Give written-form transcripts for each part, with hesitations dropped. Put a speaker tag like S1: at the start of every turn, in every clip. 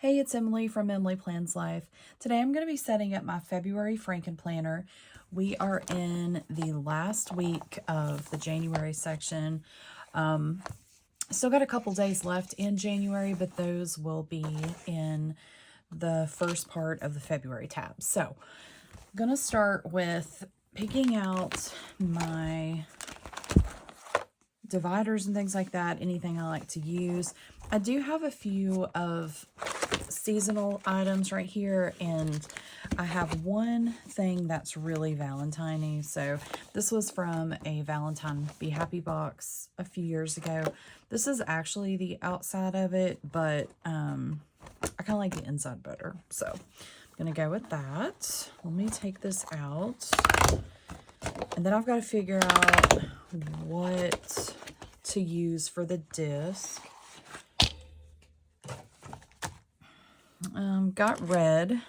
S1: Hey, it's Emily from Emily Plans Life. Today I'm going to be setting up my February Franken planner. We are in the last week of the January section. Still got a couple days left in January, but those will be in the first part of the February tab. So I'm going to start with picking out my dividers and things like that, anything I like to use. I do have a few of seasonal items right here, and I have one thing that's really Valentine-y. So this was from a Valentine Be Happy box a few years ago. This is actually the outside of it, but I kind of like the inside better. So I'm gonna go with that. Let me take this out, and then I've got to figure out what to use for the disc. Got red.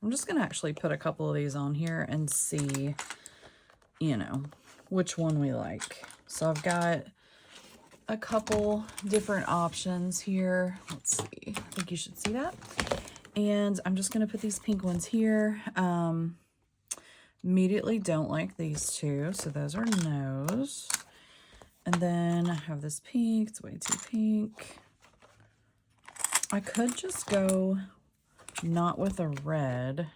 S1: I'm just going to actually put a couple of these on here and see, which one we like. So I've got a couple different options here. Let's see. I think you should see that. And I'm just going to put these pink ones here. Immediately don't like these two, so those are no's. And then I have this pink. It's way too pink. I could just go not with a red.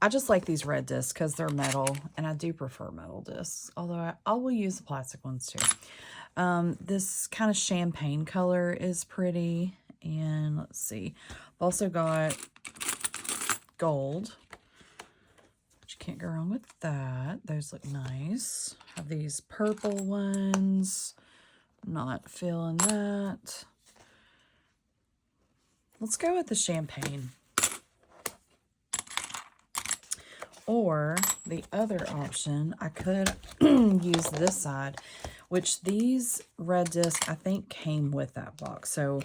S1: I just like these red discs because they're metal, and I do prefer metal discs, although I will use the plastic ones too. This kind of champagne color is pretty, and let's see. I've also got gold, which you can't go wrong with that. Those look nice. I have these purple ones. Not feeling that. Let's go with the champagne. Or the other option, I could use this side, which these red discs I think came with that box. So,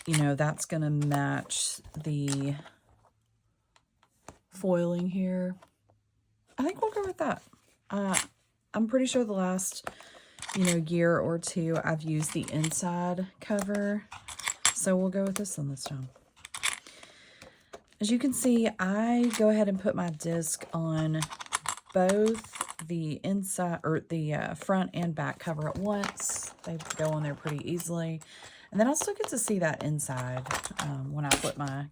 S1: that's going to match the foiling here. I think we'll go with that. I'm pretty sure the last, year or two I've used the inside cover. So we'll go with this one this time. As you can see, I go ahead and put my disc on both the inside or the front and back cover at once. They go on there pretty easily. And then I still get to see that inside when I flip my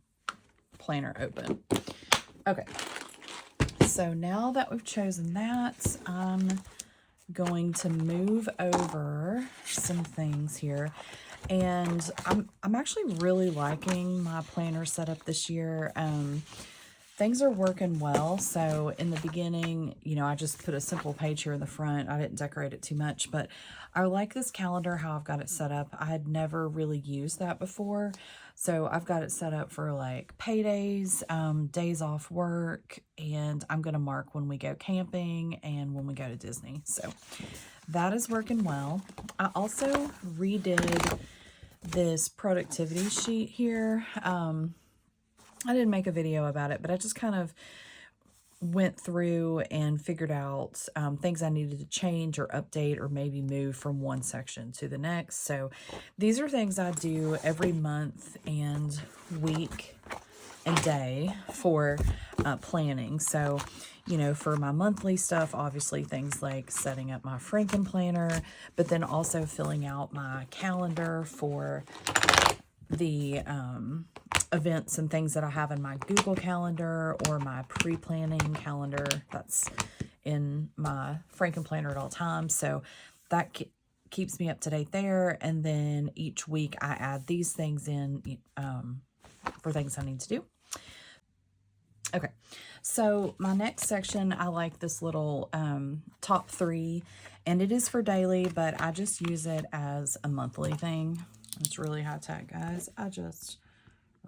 S1: planner open. Okay, so now that we've chosen that, I'm going to move over some things here. And I'm actually really liking my planner setup this year. Things are working well. So in the beginning, I just put a simple page here in the front. I didn't decorate it too much, but I like this calendar, how I've got it set up. I had never really used that before. So I've got it set up for like paydays, days off work, and I'm going to mark when we go camping and when we go to Disney. So that is working well. I also redid this productivity sheet here. I didn't make a video about it, but I just kind of went through and figured out things I needed to change or update or maybe move from one section to the next. So these are things I do every month and week and day for planning. So, for my monthly stuff, obviously things like setting up my Franken planner, but then also filling out my calendar for the events and things that I have in my Google Calendar or my pre-planning calendar that's in my Franken planner at all times. So that keeps me up to date there. And then each week I add these things in for things I need to do. Okay, so my next section, I like this little top 3, and it is for daily, but I just use it as a monthly thing. It's really high tech, guys. I just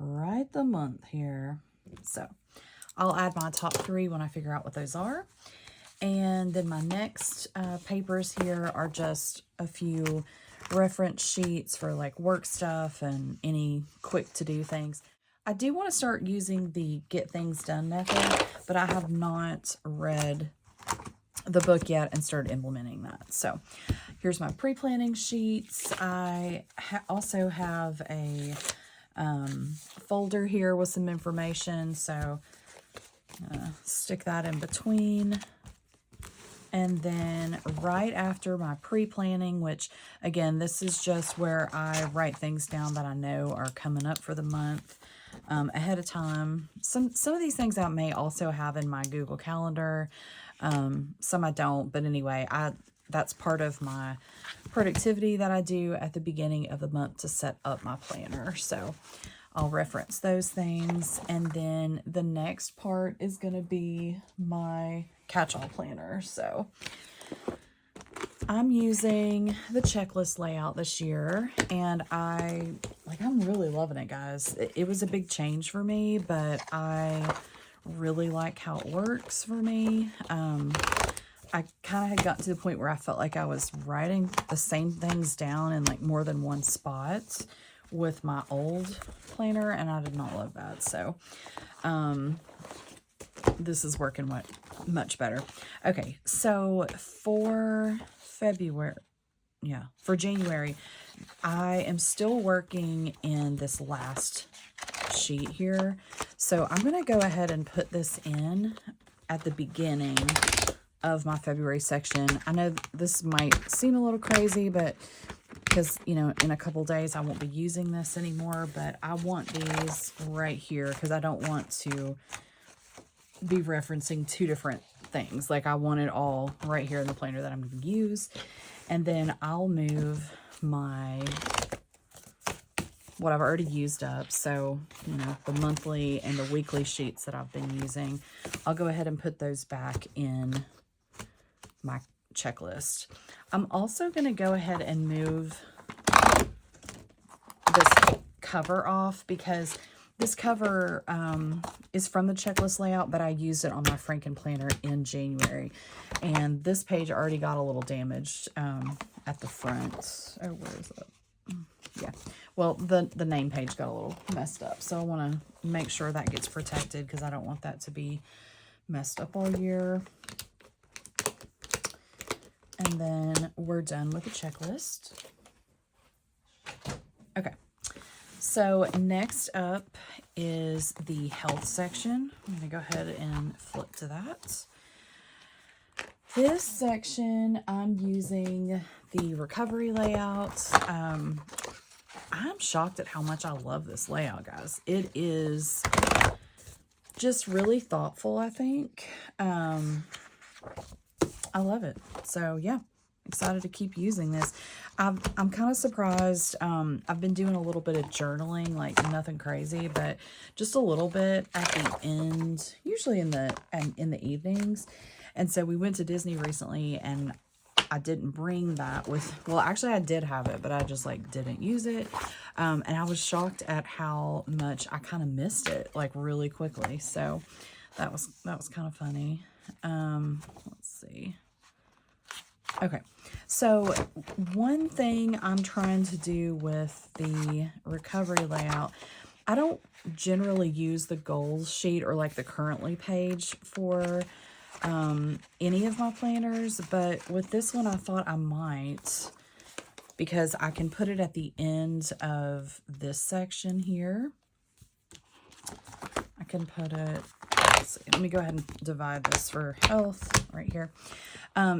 S1: write the month here. So I'll add my top 3 when I figure out what those are. And then my next papers here are just a few reference sheets for like work stuff and any quick to-do things. I do want to start using the Get Things Done method, but I have not read the book yet and started implementing that. So here's my pre-planning sheets. I also have a folder here with some information. So stick that in between. And then right after my pre-planning, which again, this is just where I write things down that I know are coming up for the month ahead of time. Some of these things I may also have in my Google Calendar. Some I don't, but anyway, that's part of my productivity that I do at the beginning of the month to set up my planner. So I'll reference those things. And then the next part is going to be my catch-all planner. So I'm using the checklist layout this year, and I'm really loving it, guys. It was a big change for me, but I really like how it works for me. I kind of had gotten to the point where I felt like I was writing the same things down in like more than one spot with my old planner, and I did not love that. So this is working much better. Okay, so for January, I am still working in this last sheet here. So I'm going to go ahead and put this in at the beginning of my February section. I know this might seem a little crazy, but because, you know, in a couple days I won't be using this anymore, but I want these right here because I don't want to be referencing two different things. Like, I want it all right here in the planner that I'm going to use. And then I'll move what I've already used up. So, you know, the monthly and the weekly sheets that I've been using, I'll go ahead and put those back in my checklist. I'm also going to go ahead and move this cover off because this cover is from the checklist layout, but I used it on my Franken planner in January. And this page already got a little damaged at the front. Oh, where is it? Yeah. Well, the name page got a little messed up. So I want to make sure that gets protected because I don't want that to be messed up all year. And then we're done with the checklist. Okay. So next up is the health section. I'm going to go ahead and flip to that. This section, I'm using the recovery layout. I'm shocked at how much I love this layout, guys. It is just really thoughtful, I think. I love it. So yeah, excited to keep using this. I'm kind of surprised. I've been doing a little bit of journaling, like nothing crazy, but just a little bit at the end, usually in the evenings. And so we went to Disney recently, and I didn't bring that with, well, actually I did have it, but I just like didn't use it. And I was shocked at how much I kind of missed it, like really quickly. So that was kind of funny. Let's see. Okay, so one thing I'm trying to do with the recovery layout, I don't generally use the goals sheet or like the currently page for any of my planners, but with this one I thought I might, because I can put it at the end of this section here. I can put it, let's see, let me go ahead and divide this for health right here.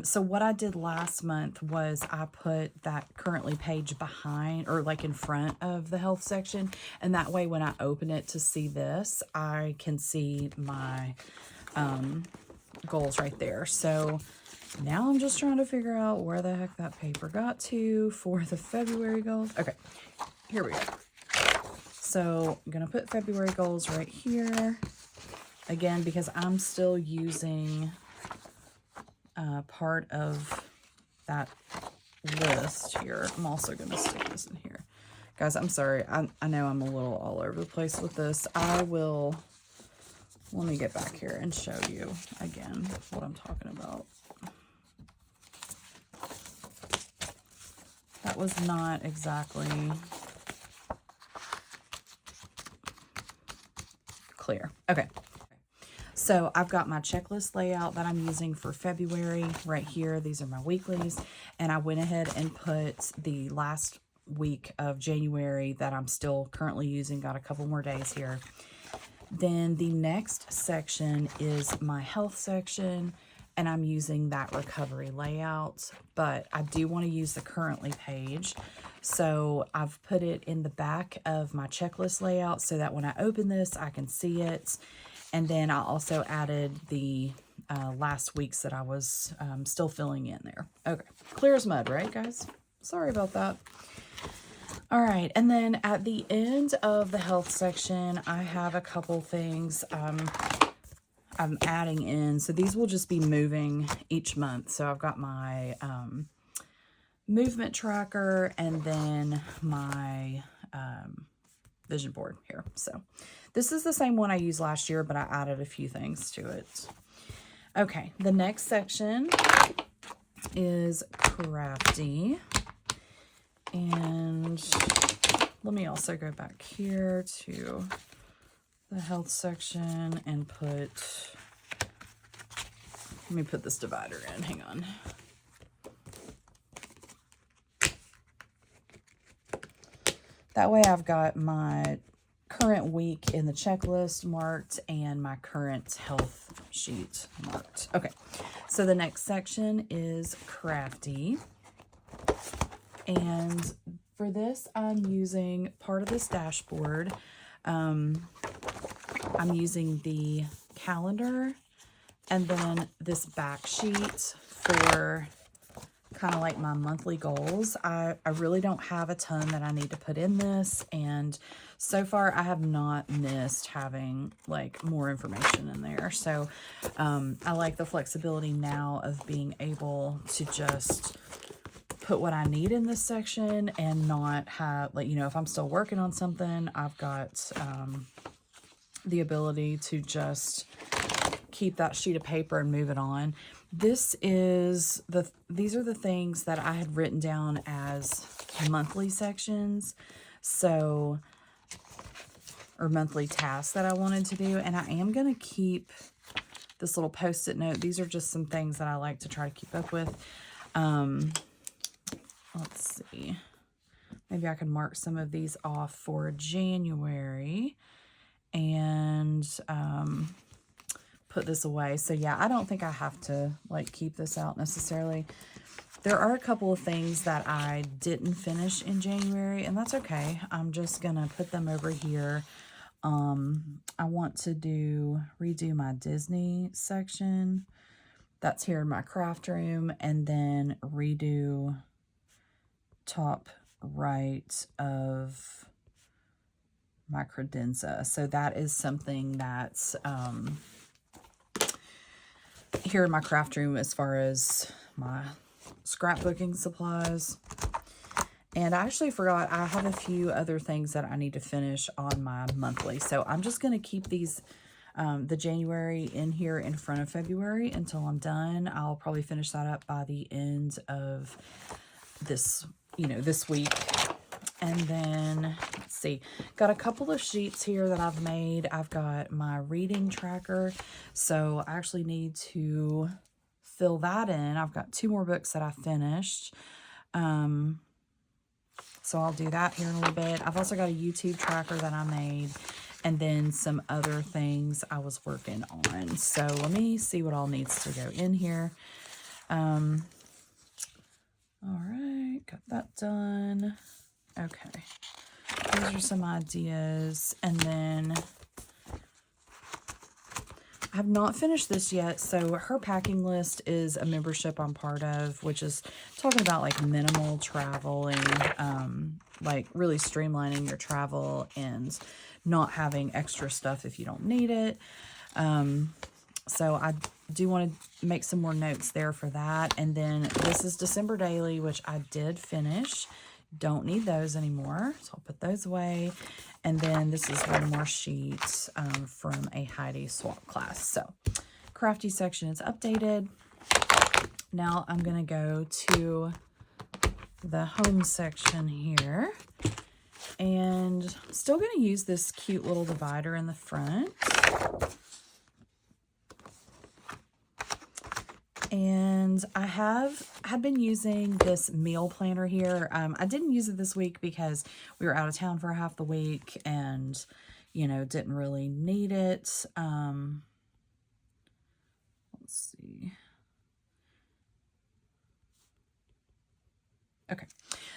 S1: So what I did last month was I put that currently page behind, or like in front of the health section. And that way, when I open it to see this, I can see my goals right there. So now I'm just trying to figure out where the heck that paper got to for the February goals. Okay, here we go. So I'm going to put February goals right here. Again, because I'm still using part of that list here. I'm also going to stick this in here. Guys, I'm sorry. I know I'm a little all over the place with this. Let me get back here and show you again what I'm talking about. That was not exactly clear. Okay. So I've got my checklist layout that I'm using for February right here. These are my weeklies. And I went ahead and put the last week of January that I'm still currently using. Got a couple more days here. Then the next section is my health section, and I'm using that recovery layout, but I do want to use the currently page. So I've put it in the back of my checklist layout so that when I open this, I can see it. And then I also added the last week's that I was still filling in there. Okay, clear as mud, right, guys? Sorry about that. All right, and then at the end of the health section, I have a couple things I'm adding in. So these will just be moving each month. So I've got my movement tracker and then my vision board here. So this is the same one I used last year, but I added a few things to it. Okay, the next section is Crafty. And let me also go back here to the health section and let me put this divider in, hang on. That way I've got my current week in the checklist marked and my current health sheet marked. Okay, so the next section is Crafty. And for this, I'm using part of this dashboard. I'm using the calendar and then this back sheet for kind of like my monthly goals. I really don't have a ton that I need to put in this, and so far I have not missed having like more information in there. So I like the flexibility now of being able to just put what I need in this section and not have, like, you know, if I'm still working on something, I've got the ability to just keep that sheet of paper and move it on. These are the things that I had written down as monthly sections, so, or monthly tasks that I wanted to do. And I am going to keep this little post-it note. These are just some things that I like to try to keep up with. Let's see. Maybe I can mark some of these off for January and put this away. So yeah, I don't think I have to like keep this out necessarily. There are a couple of things that I didn't finish in January, and that's okay. I'm just gonna put them over here. I want to redo my Disney section. That's here in my craft room, and then redo top right of my credenza. So that is something that's here in my craft room as far as my scrapbooking supplies. And I actually forgot, I have a few other things that I need to finish on my monthly. So I'm just going to keep these, the January in here in front of February until I'm done. I'll probably finish that up by the end of this, this week. And then, let's see, got a couple of sheets here that I've made. I've got my reading tracker, so I actually need to fill that in. I've got 2 more books that I finished. So I'll do that here in a little bit. I've also got a YouTube tracker that I made, and then some other things I was working on. So let me see what all needs to go in here. All right, got that done. Okay, these are some ideas, and then I have not finished this yet. So her packing list is a membership I'm part of, which is talking about like minimal traveling, like really streamlining your travel and not having extra stuff if you don't need it. So I do want to make some more notes there for that. And then this is December Daily, which I did finish. Don't need those anymore, so I'll put those away. And then this is one more sheet from a Heidi swap class. So Crafty section is updated. Now I'm going to go to the home section here, and still going to use this cute little divider in the front. And I had been using this meal planner here. I didn't use it this week because we were out of town for half the week and, you know, didn't really need it. Let's see. Okay.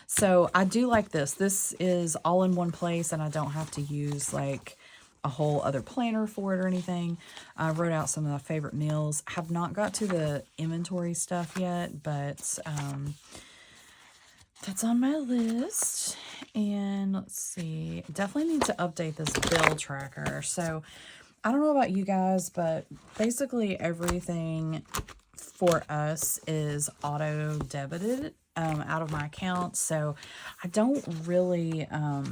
S1: So I do like this. This is all in one place and I don't have to use like a whole other planner for it or anything. I wrote out some of my favorite meals. Have not got to the inventory stuff yet, but that's on my list. And let's see, definitely need to update this bill tracker. So I don't know about you guys, but basically everything for us is auto debited out of my account. So I don't really, I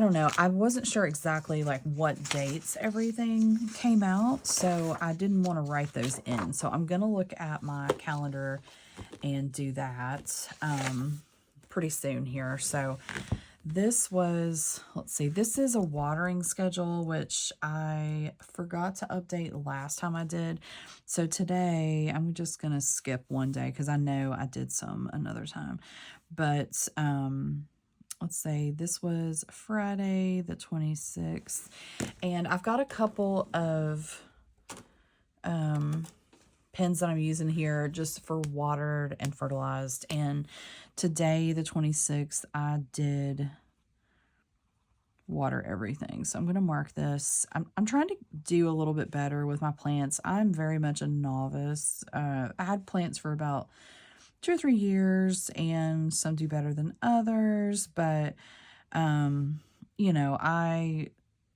S1: don't know. I wasn't sure exactly like what dates everything came out. So I didn't want to write those in. So I'm going to look at my calendar and do that pretty soon here. So this was, let's see, this is a watering schedule, which I forgot to update last time I did. So today, I'm just going to skip one day because I know I did some another time. But let's say this was Friday the 26th. And I've got a couple of pens that I'm using here just for watered and fertilized. And today, the 26th, I did water everything. So I'm going to mark this. I'm trying to do a little bit better with my plants. I'm very much a novice. I had plants for about 2 or 3 years, and some do better than others. But, you know, I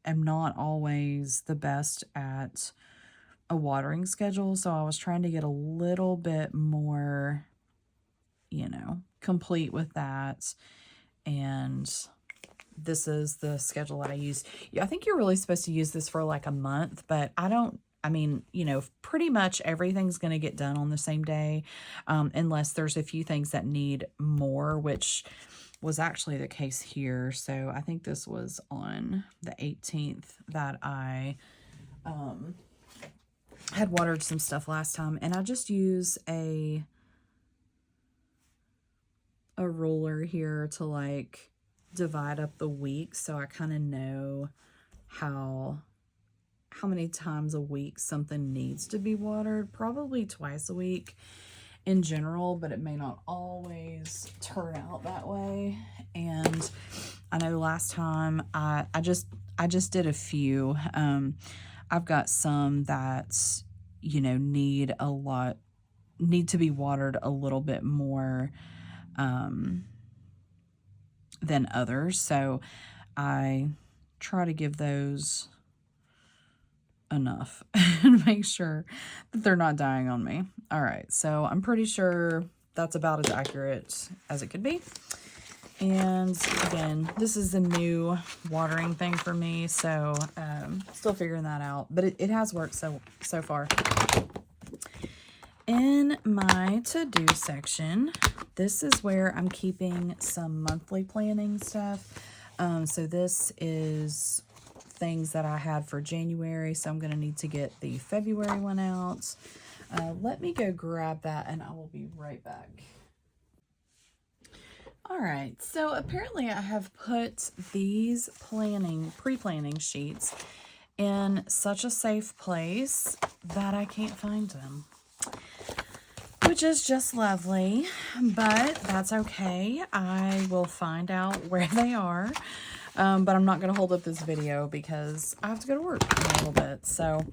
S1: am not always the best at a watering schedule, so I was trying to get a little bit more, you know, complete with that. And this is the schedule that I use. I think you're really supposed to use this for like a month, but I mean, you know, pretty much everything's going to get done on the same day, unless there's a few things that need more, which was actually the case here. So I think this was on the 18th that I, had watered some stuff last time, and I just use a ruler here to like divide up the weeks, so I kind of know how many times a week something needs to be watered. Probably twice a week in general, but it may not always turn out that way. And I know last time I just did a few. I've got some that, you know, need to be watered a little bit more than others. So I try to give those enough and make sure that they're not dying on me. All right, so I'm pretty sure that's about as accurate as it could be. And again, this is a new watering thing for me, so still figuring that out, but it has worked so far. In my to-do section, this is where I'm keeping some monthly planning stuff. So this is things that I had for January, so I'm going to need to get the February one out. Let me go grab that and I will be right back. All right, so apparently I have put these pre-planning sheets in such a safe place that I can't find them, which is just lovely, but that's okay. I will find out where they are, but I'm not going to hold up this video because I have to go to work in a little bit. So,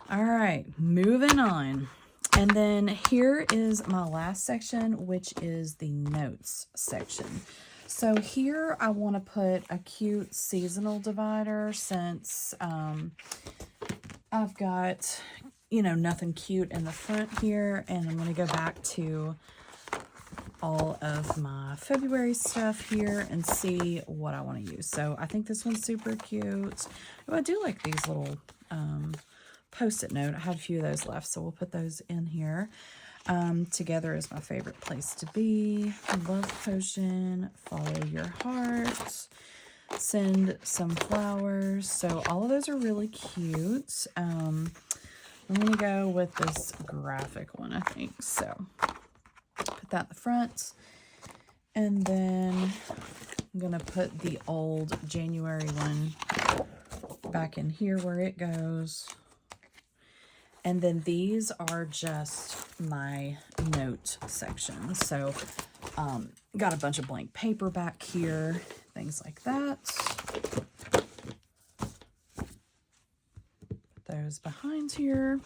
S1: all right, moving on. And then here is my last section, which is the notes section. So here I want to put a cute seasonal divider since I've got, you know, nothing cute in the front here. And I'm going to go back to all of my February stuff here and see what I want to use. So I think this one's super cute. Oh, I do like these little Post-it note. I have a few of those left, so we'll put those in here. Together is my favorite place to be. Love potion. Follow your heart. Send some flowers. So all of those are really cute. I'm going to go with this graphic one, I think. So put that in the front. And then I'm going to put the old January one back in here where it goes. And then these are just my note section. So got a bunch of blank paper back here, things like that. Put those behind here.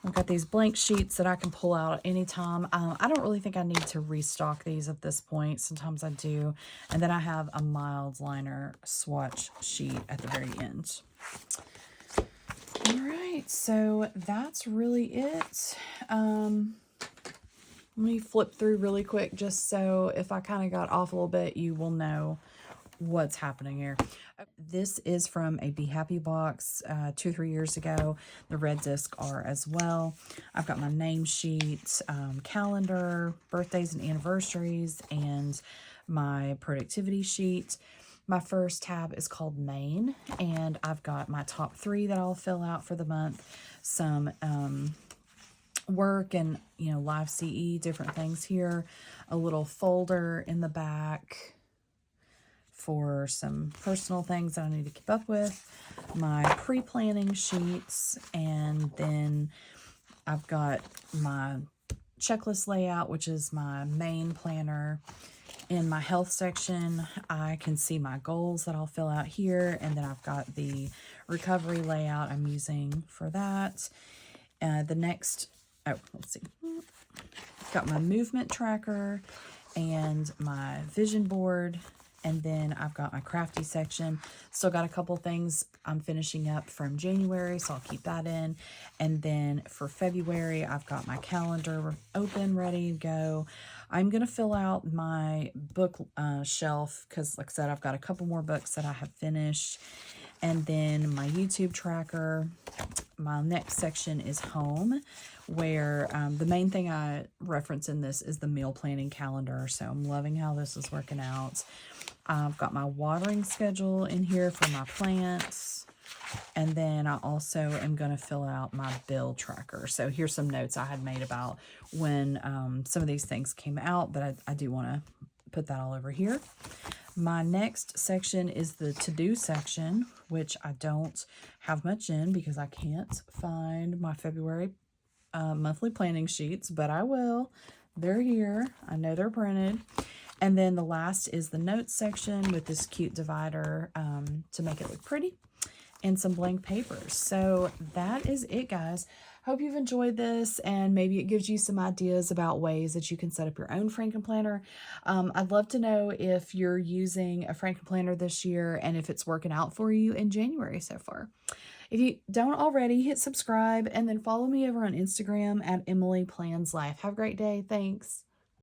S1: I've got these blank sheets that I can pull out anytime. I don't really think I need to restock these at this point. Sometimes I do. And then I have a mild liner swatch sheet at the very end. All right, so that's really it. Let me flip through really quick just so if I kind of got off a little bit, you will know what's happening here. This is from a Be Happy box 2 or 3 years ago. The red disc are as well. I've got my name sheet, calendar, birthdays and anniversaries, and my productivity sheet. My first tab is called Main, and I've got my top 3 that I'll fill out for the month. Some work and, live CE, different things here. A little folder in the back for some personal things that I need to keep up with, my pre-planning sheets, and then I've got my checklist layout, which is my main planner. In my health section, I can see my goals that I'll fill out here, and then I've got the recovery layout I'm using for that. Let's see, got my movement tracker and my vision board. And then I've got my Crafty section. Still got a couple things I'm finishing up from January, so I'll keep that in. And then for February, I've got my calendar open, ready to go. I'm going to fill out my book shelf because, like I said, I've got a couple more books that I have finished. And then my YouTube tracker. My next section is home, where the main thing I reference in this is the meal planning calendar. So I'm loving how this is working out. I've got my watering schedule in here for my plants. And then I also am going to fill out my bill tracker. So here's some notes I had made about when some of these things came out, but I do want to put that all over here. My next section is the to-do section, which I don't have much in because I can't find my February monthly planning sheets, but I will. They're here. I know they're printed. And then the last is the notes section with this cute divider to make it look pretty, and some blank papers. So that is it, guys. Hope you've enjoyed this, and maybe it gives you some ideas about ways that you can set up your own Franken planner. I'd love to know if you're using a Franken planner this year and if it's working out for you in January so far. If you don't already, hit subscribe and then follow me over on Instagram at Emily Plans Life. Have a great day. Thanks.